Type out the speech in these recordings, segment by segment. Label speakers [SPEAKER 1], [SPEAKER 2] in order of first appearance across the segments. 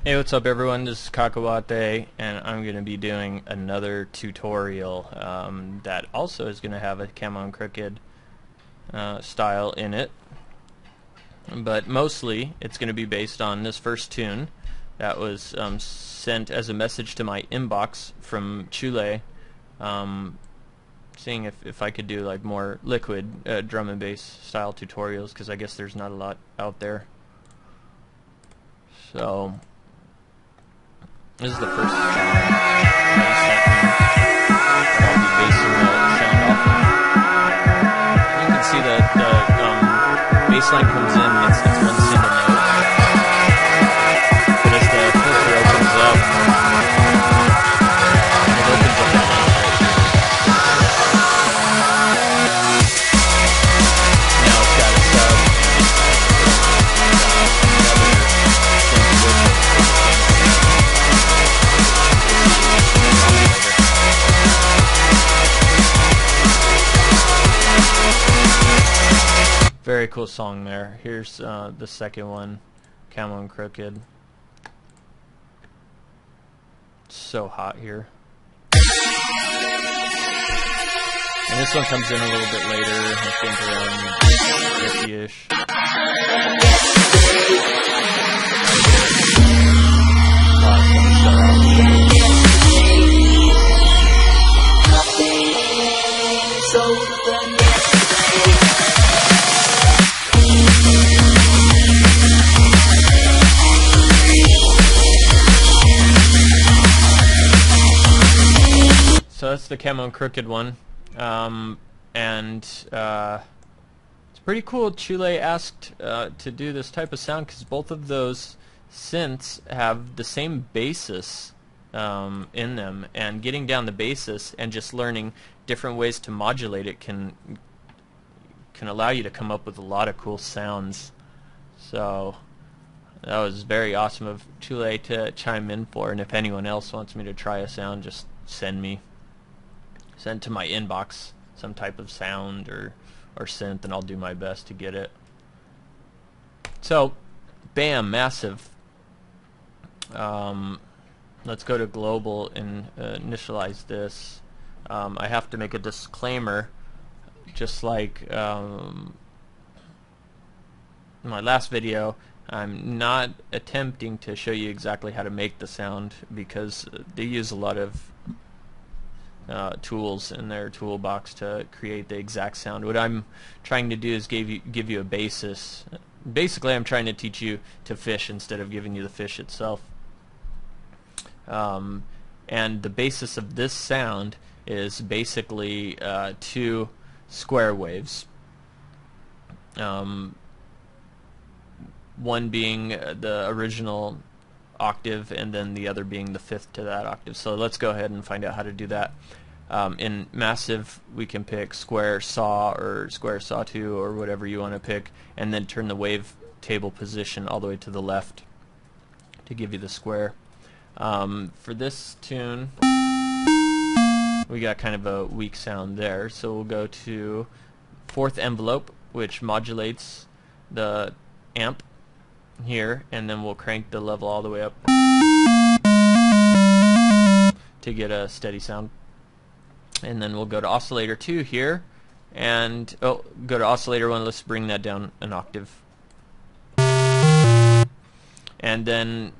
[SPEAKER 1] Hey, what's up everyone? This is Kakawate, and I'm going to be doing another tutorial that also is going to have a camo and crooked style in it. But mostly it's going to be based on this first tune that was sent as a message to my inbox from Chile, seeing if I could do like more liquid drum and bass style tutorials, because I guess there's not a lot out there. So this is the first sound that I'll be basing the sound off of. You can see that the bass line comes in, it's one single note. But as the filter opens up, it opens up that length right here. Now it's got a sub Very cool song there. Here's the second one, Camo and Crooked. It's so hot here. And this one comes in a little bit later, I think around 50-ish. So that's the Camo and Crooked one, and it's pretty cool. Chile asked to do this type of sound because both of those synths have the same basis in them, and getting down the basis and just learning different ways to modulate it can allow you to come up with a lot of cool sounds. So that was very awesome of Chile to chime in for, and if anyone else wants me to try a sound, just send to my inbox some type of sound or synth, and I'll do my best to get it. So, bam, massive. Let's go to global and initialize this. I have to make a disclaimer, just like in my last video. I'm not attempting to show you exactly how to make the sound, because they use a lot of tools in their toolbox to create the exact sound. What I'm trying to do is give you a basis. Basically, I'm trying to teach you to fish instead of giving you the fish itself. And the basis of this sound is basically two square waves. One being the original octave, and then the other being the fifth to that octave. So let's go ahead and find out how to do that. In massive, we can pick square saw or square sawtooth or whatever you want to pick, and then turn the wave table position all the way to the left to give you the square. For this tune, we got kind of a weak sound there, so we'll go to fourth envelope, which modulates the amp here, and then we'll crank the level all the way up to get a steady sound. And then we'll go to oscillator 2 here, and go to oscillator 1. Let's bring that down an octave. And then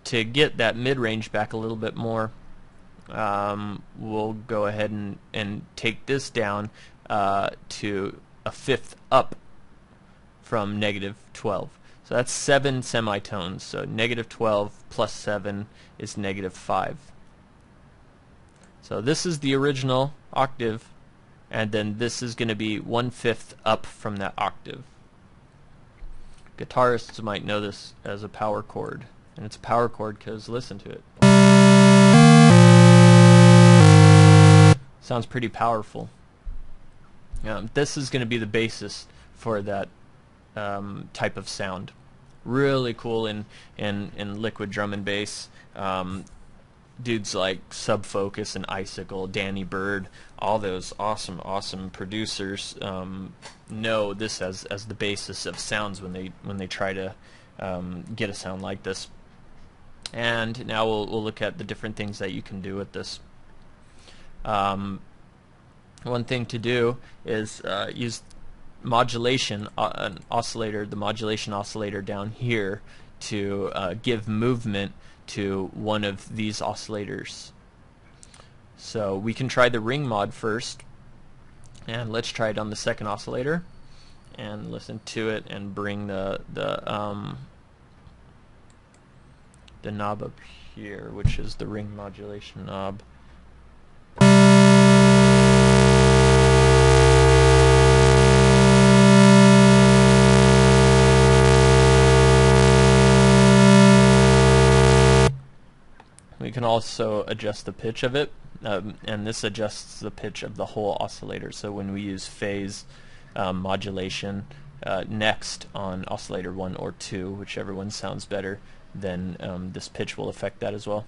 [SPEAKER 1] to get that mid-range back a little bit more, we'll go ahead and take this down to a fifth up from -12. So that's 7 semitones. So -12 plus 7 is -5. So this is the original octave, and then this is going to be 1/5 up from that octave. Guitarists might know this as a power chord, and it's a power chord because listen to it. Sounds pretty powerful. This is going to be the basis for that type of sound. Really cool in liquid drum and bass. Dudes like Subfocus and Icicle, Danny Bird, all those awesome producers know this as the basis of sounds when they try to get a sound like this. And now we'll look at the different things that you can do with this. One thing to do is use modulation, an oscillator, the modulation oscillator down here, to give movement to one of these oscillators. So we can try the ring mod first, and let's try it on the second oscillator and listen to it and bring the knob up here, which is the ring modulation knob. We can also adjust the pitch of it, and this adjusts the pitch of the whole oscillator. So when we use phase modulation next on oscillator 1 or 2, whichever one sounds better, then this pitch will affect that as well.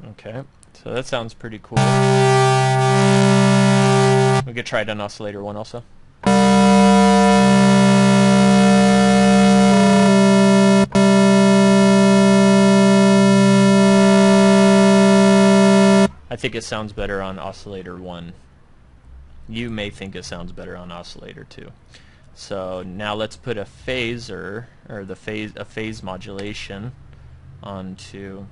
[SPEAKER 1] Okay, so that sounds pretty cool. We could try it on oscillator 1 also. I think it sounds better on oscillator 1. You may think it sounds better on oscillator 2. So now let's put a phaser, or a phase modulation onto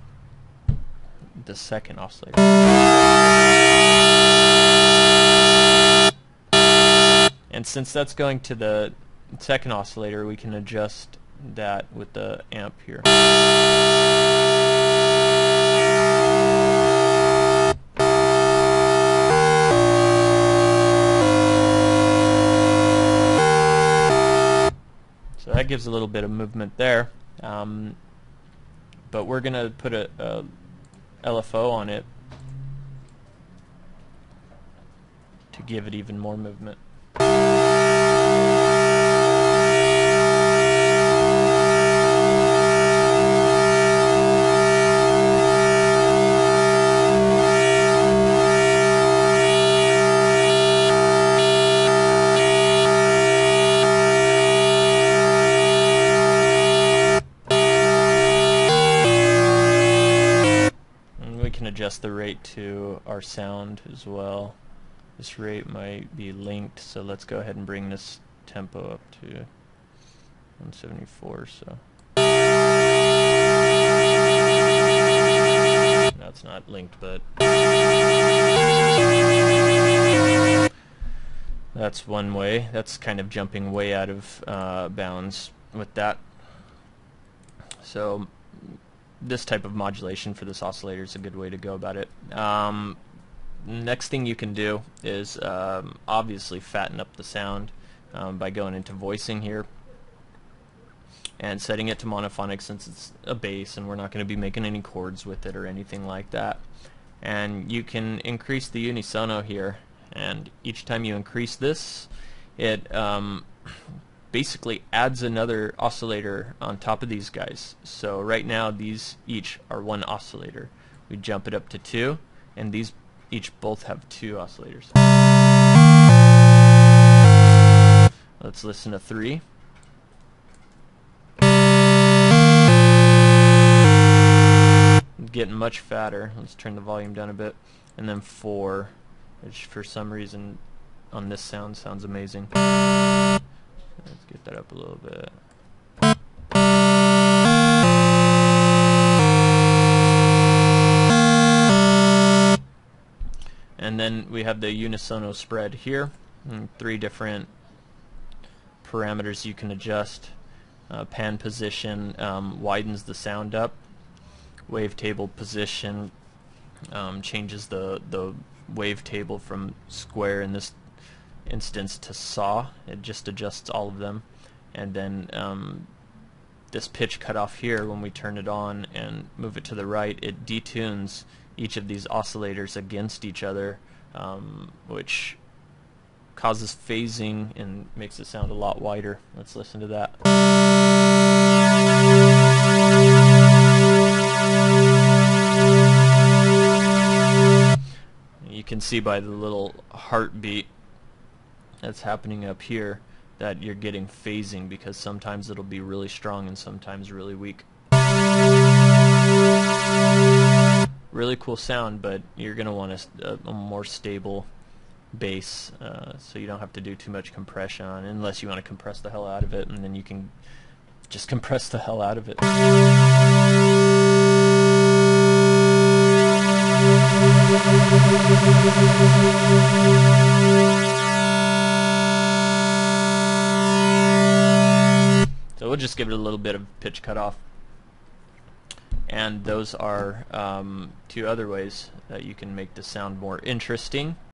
[SPEAKER 1] the second oscillator. And since that's going to the second oscillator, we can adjust that with the amp here. So that gives a little bit of movement there, but we're going to put a LFO on it to give it even more movement. Adjust the rate to our sound as well. This rate might be linked, so let's go ahead and bring this tempo up to 174. So no, it's not linked, but that's one way. That's kind of jumping way out of bounds with that. So this type of modulation for this oscillator is a good way to go about it. Next thing you can do is obviously fatten up the sound by going into voicing here and setting it to monophonic, since it's a bass and we're not going to be making any chords with it or anything like that. And you can increase the unisono here, and each time you increase this, it basically adds another oscillator on top of these guys. So right now these each are one oscillator. We jump it up to 2, and these each both have 2 oscillators. Let's listen to 3. It's getting much fatter. Let's turn the volume down a bit. And then 4, which for some reason on this sound sounds amazing. Let's get that up a little bit. And then we have the unisono spread here. 3 different parameters you can adjust. Pan position widens the sound up. Wavetable position changes the wavetable from square in this instance to saw. It just adjusts all of them. And then this pitch cutoff here, when we turn it on and move it to the right, it detunes each of these oscillators against each other, which causes phasing and makes it sound a lot wider. Let's listen to that. You can see by the little heartbeat that's happening up here that you're getting phasing, because sometimes it'll be really strong and sometimes really weak. Really cool sound, but you're going to want a more stable bass, so you don't have to do too much compression on it, unless you want to compress the hell out of it, and then you can just compress the hell out of it. So we'll just give it a little bit of pitch cutoff. And those are two other ways that you can make the sound more interesting.